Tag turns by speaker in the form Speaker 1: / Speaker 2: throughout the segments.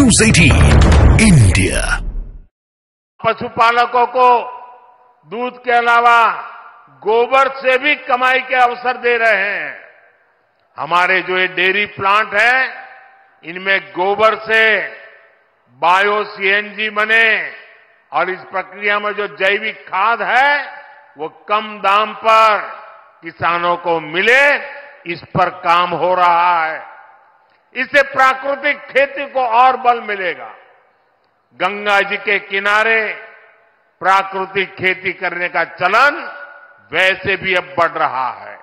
Speaker 1: News 18 India।
Speaker 2: पशुपालकों को दूध के अलावा गोबर से भी कमाई के अवसर दे रहे हैं। हमारे जो ये डेयरी प्लांट है, इनमें गोबर से बायो सीएनजी बने और इस प्रक्रिया में जो जैविक खाद है वो कम दाम पर किसानों को मिले, इस पर काम हो रहा है। इससे प्राकृतिक खेती को और बल मिलेगा। गंगा जी के किनारे प्राकृतिक खेती करने का चलन वैसे भी अब बढ़ रहा है।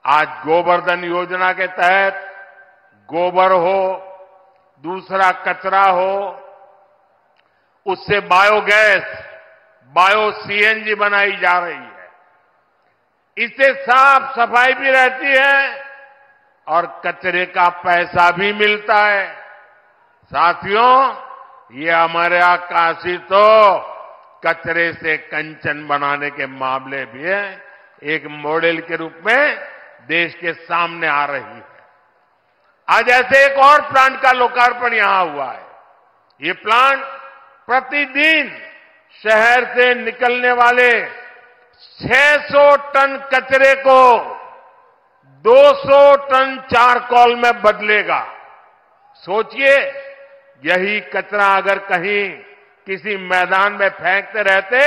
Speaker 2: आज गोवर्धन योजना के तहत गोबर हो, दूसरा कचरा हो, उससे बायोगैस, बायो सीएनजी बनाई जा रही है। इससे साफ सफाई भी रहती है और कचरे का पैसा भी मिलता है। साथियों, ये हमारे काशी तो कचरे से कंचन बनाने के मामले भी है, एक मॉडल के रूप में देश के सामने आ रही है। आज ऐसे एक और प्लांट का लोकार्पण यहां हुआ है। ये प्लांट प्रतिदिन शहर से निकलने वाले 600 टन कचरे को 200 टन चारकोल में बदलेगा। सोचिए, यही कचरा अगर कहीं किसी मैदान में फेंकते रहते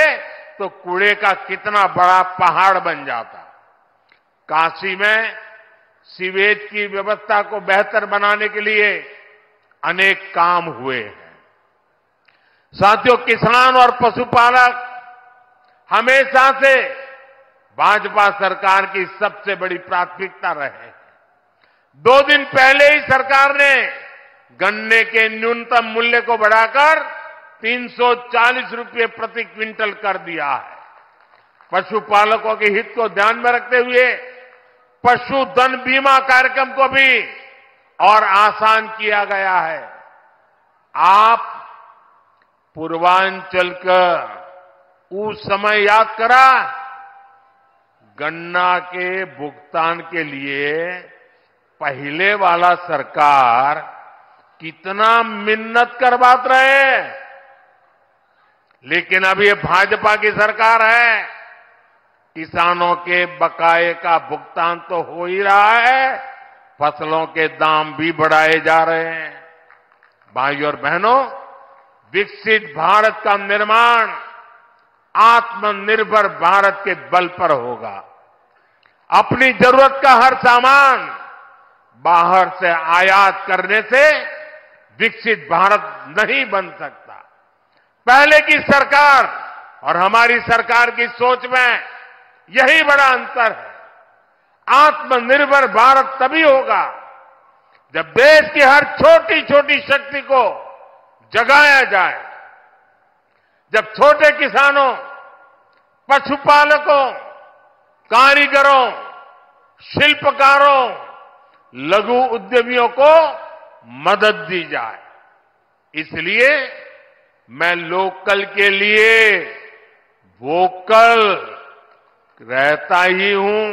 Speaker 2: तो कूड़े का कितना बड़ा पहाड़ बन जाता। काशी में सीवेज की व्यवस्था को बेहतर बनाने के लिए अनेक काम हुए हैं। साथियों, किसान और पशुपालक हमेशा से भाजपा सरकार की सबसे बड़ी प्राथमिकता रहे हैं। 2 दिन पहले ही सरकार ने गन्ने के न्यूनतम मूल्य को बढ़ाकर 340 रुपये प्रति क्विंटल कर दिया है। पशुपालकों के हित को ध्यान में रखते हुए पशुधन बीमा कार्यक्रम को भी और आसान किया गया है। आप पूर्वांचल का उस समय याद करा, गन्ना के भुगतान के लिए पहले वाला सरकार कितना मिन्नत करवाते रहे, लेकिन अब ये भाजपा की सरकार है। किसानों के बकाये का भुगतान तो हो ही रहा है, फसलों के दाम भी बढ़ाए जा रहे हैं। भाइयों और बहनों, विकसित भारत का निर्माण आत्मनिर्भर भारत के बल पर होगा। अपनी जरूरत का हर सामान बाहर से आयात करने से विकसित भारत नहीं बन सकता। पहले की सरकार और हमारी सरकार की सोच में यही बड़ा अंतर है। आत्मनिर्भर भारत तभी होगा जब देश की हर छोटी छोटी शक्ति को जगाया जाए, जब छोटे किसानों, पशुपालकों, कारीगरों, शिल्पकारों, लघु उद्यमियों को मदद दी जाए। इसलिए मैं लोकल के लिए वोकल रहता ही हूं,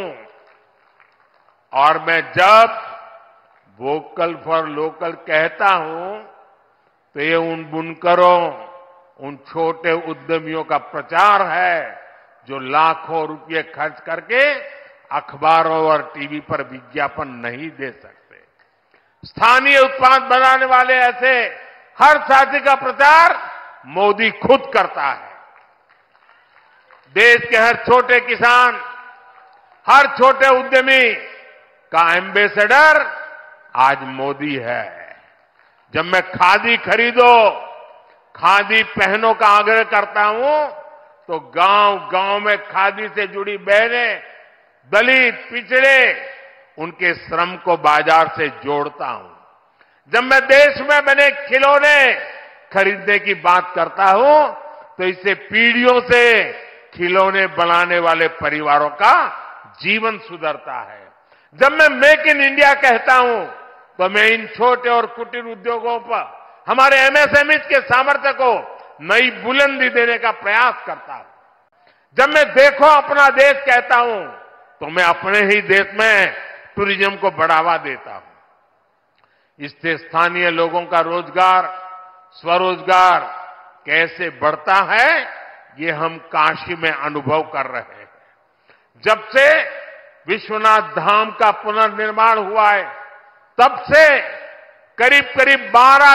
Speaker 2: और मैं जब वोकल फॉर लोकल कहता हूं तो ये उन बुनकरों, उन छोटे उद्यमियों का प्रचार है जो लाखों रुपए खर्च करके अखबारों और टीवी पर विज्ञापन नहीं दे सकते। स्थानीय उत्पाद बनाने वाले ऐसे हर साथी का प्रचार मोदी खुद करता है। देश के हर छोटे किसान, हर छोटे उद्यमी का एम्बेसडर आज मोदी है। जब मैं खादी खरीदो, खादी पहनो का आग्रह करता हूं तो गांव गांव में खादी से जुड़ी बहनें, दलित, पिछड़े, उनके श्रम को बाजार से जोड़ता हूं। जब मैं देश में बने खिलौने खरीदने की बात करता हूं तो इससे पीढ़ियों से खिलौने बनाने वाले परिवारों का जीवन सुधरता है। जब मैं मेक इन इंडिया कहता हूं तो मैं इन छोटे और कुटीर उद्योगों पर, हमारे एमएसएमई के सामर्थ्य को नई बुलंदी देने का प्रयास करता हूं। जब मैं देखो अपना देश कहता हूं तो मैं अपने ही देश में टूरिज्म को बढ़ावा देता हूं। इससे स्थानीय लोगों का रोजगार स्वरोजगार कैसे बढ़ता है, ये हम काशी में अनुभव कर रहे हैं। जब से विश्वनाथ धाम का पुनर्निर्माण हुआ है, तब से करीब करीब 12